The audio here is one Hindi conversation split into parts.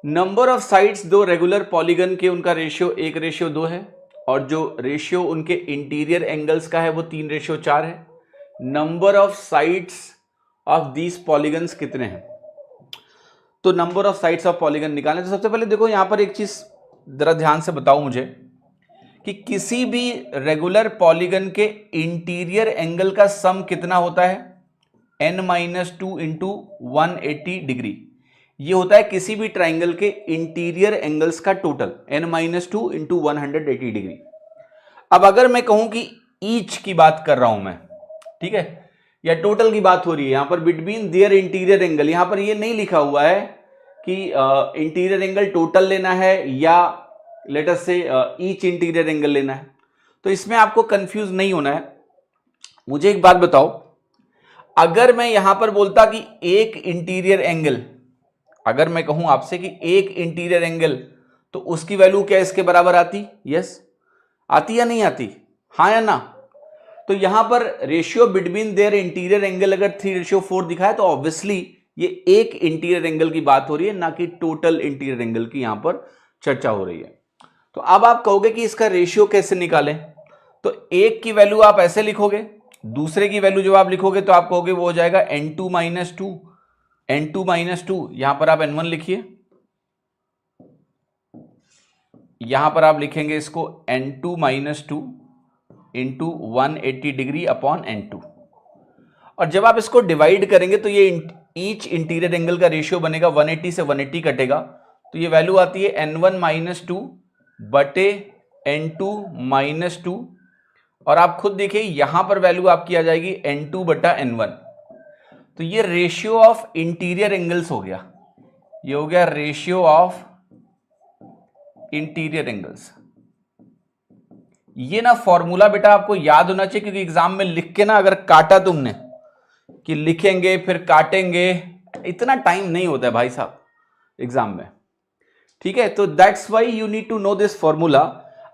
नंबर ऑफ साइड्स दो रेगुलर पॉलीगन के उनका रेशियो 1:2 है और जो रेशियो उनके इंटीरियर एंगल्स का है वो 3:4 है। Number of sides of these polygons कितने हैं? तो number of sides of polygon निकालें तो सबसे पहले देखो यहां पर एक चीज जरा ध्यान से बताओ मुझे कि किसी भी रेगुलर पॉलीगन के इंटीरियर एंगल का सम कितना होता है? n-2 into 180 degree. ये होता है किसी भी ट्राइंगल के इंटीरियर एंगल्स का टोटल, n-2 इंटू 180 डिग्री। अब अगर मैं कहूं कि ईच की बात कर रहा हूं मैं, ठीक है, या टोटल की बात हो रही है यहां पर बिटवीन देयर इंटीरियर एंगल, यहां पर ये नहीं लिखा हुआ है कि इंटीरियर एंगल टोटल लेना है या लेट अस से ईच इंटीरियर एंगल लेना है। तो इसमें आपको कंफ्यूज नहीं होना है। मुझे एक बात बताओ, अगर मैं यहां पर बोलता कि एक इंटीरियर एंगल, अगर मैं कहूं आपसे कि एक इंटीरियर एंगल, तो उसकी वैल्यू क्या इसके बराबर आती? यस आती या नहीं आती? हाँ या ना? तो यहां पर ratio between their interior angle अगर 3:4 दिखा है तो ऑब्वियसली ये एक इंटीरियर एंगल की बात हो रही है, ना कि टोटल इंटीरियर एंगल की यहां पर चर्चा हो रही है। तो अब आप कहोगे कि इसका रेशियो कैसे निकालें? तो एक की वैल्यू आप ऐसे लिखोगे, दूसरे की वैल्यू जब आप लिखोगे तो आप कहोगे वो हो जाएगा n2 minus two, n2 minus two, यहां पर आप n1 लिखिए, यहां पर आप लिखेंगे इसको n2 minus two into 180 degree upon n2। और जब आप इसको डिवाइड करेंगे तो ये ईच इंटीरियर एंगल का रेशियो बनेगा, 180 से 180 कटेगा, तो ये वैल्यू आती है n1 माइनस टू बटे n2 माइनस टू, और आप खुद देखिए यहां पर वैल्यू आपकी आ जाएगी n2 बटा n1। तो ये रेशियो ऑफ इंटीरियर एंगल्स हो गया, ये हो गया रेशियो ऑफ इंटीरियर एंगल्स। ये ना फॉर्मूला बेटा आपको याद होना चाहिए, क्योंकि एग्जाम में लिख के ना अगर काटा तुमने कि लिखेंगे फिर काटेंगे, इतना टाइम नहीं होता है भाई साहब एग्जाम में, ठीक है। तो that's why you need to know this formula.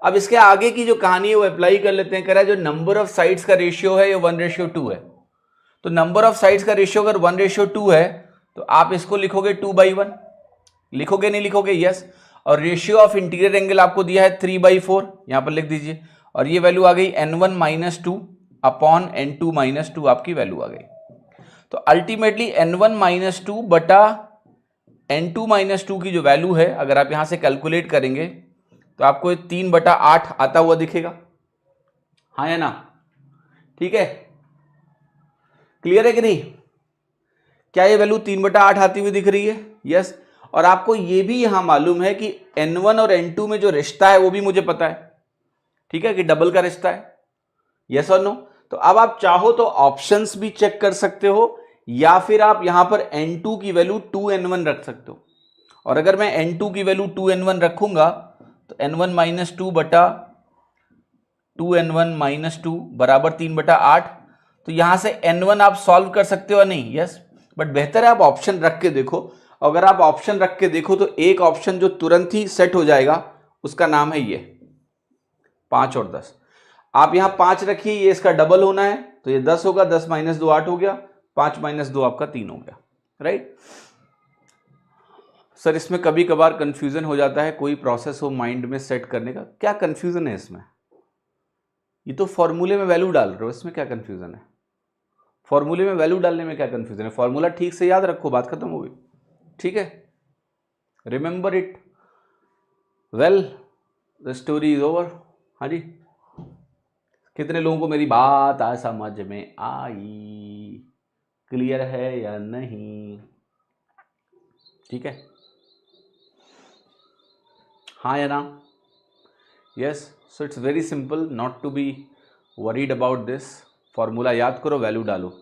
अब इसके आगे की जो कहानी है वो अप्लाई कर लेते हैं। कह रहा है जो नंबर ऑफ साइड्स का रेशियो है ये 1:2 है। तो नंबर ऑफ साइड्स का रेशियो अगर 1:2 है तो आप इसको लिखोगे 2/1, लिखोगे नहीं लिखोगे? यस। और रेशियो ऑफ इंटीरियर एंगल आपको दिया है 3/4, यहां पर लिख दीजिए, और ये वैल्यू आ गई n1 minus two upon n2 minus two, आपकी वैल्यू आ गई। तो अल्टीमेटली n1 माइनस टू बटा n2 माइनस टू की जो वैल्यू है अगर आप यहां से कैलकुलेट करेंगे तो आपको 3/8 आता हुआ दिखेगा, हाँ या ना? ठीक है, क्लियर है कि नहीं? क्या ये वैल्यू 3/8 आती हुई दिख रही है? यस। और आपको ये भी यहां मालूम है कि n1 और n2 में जो रिश्ता है वो भी मुझे पता है, ठीक है, कि डबल का रिश्ता है, यस और नो। तो अब आप चाहो तो ऑप्शंस भी चेक कर सकते हो, या फिर आप यहां पर n2 की वैल्यू 2n1 रख सकते हो। और अगर मैं n2 की वैल्यू 2n1 रखूंगा तो n1 माइनस टू बटा 2n1 माइनस टू बराबर 3/8। तो यहां से n1 आप सॉल्व कर सकते हो नहीं? यस। बट बेहतर है आप ऑप्शन रख के देखो। अगर आप ऑप्शन रख के देखो तो एक ऑप्शन जो तुरंत ही सेट हो जाएगा उसका नाम है ये 5 और 10। आप यहां 5 रखिए, ये इसका डबल होना है तो ये 10 होगा, 10 माइनस 2 8 हो गया, 5 माइनस 2 आपका 3 हो गया, राइट। सर इसमें कभी कभार कंफ्यूजन हो जाता है, कोई प्रोसेस हो माइंड में सेट करने का, क्या कंफ्यूजन है इसमें? ये तो फॉर्मूले में वैल्यू डाल रहे हो, इसमें क्या कंफ्यूजन है? फॉर्मूले में वैल्यू डालने में क्या कंफ्यूजन है? फॉर्मूला ठीक से याद रखो, बात खत्म हो गई, ठीक है, remember it well, the story is over. हाँ जी, कितने लोगों को मेरी बात आज समझ में आई? क्लियर है या नहीं? ठीक है, हाँ या ना? Yes. So it's very simple, not to be worried about this. Formula याद करो, वैल्यू डालो।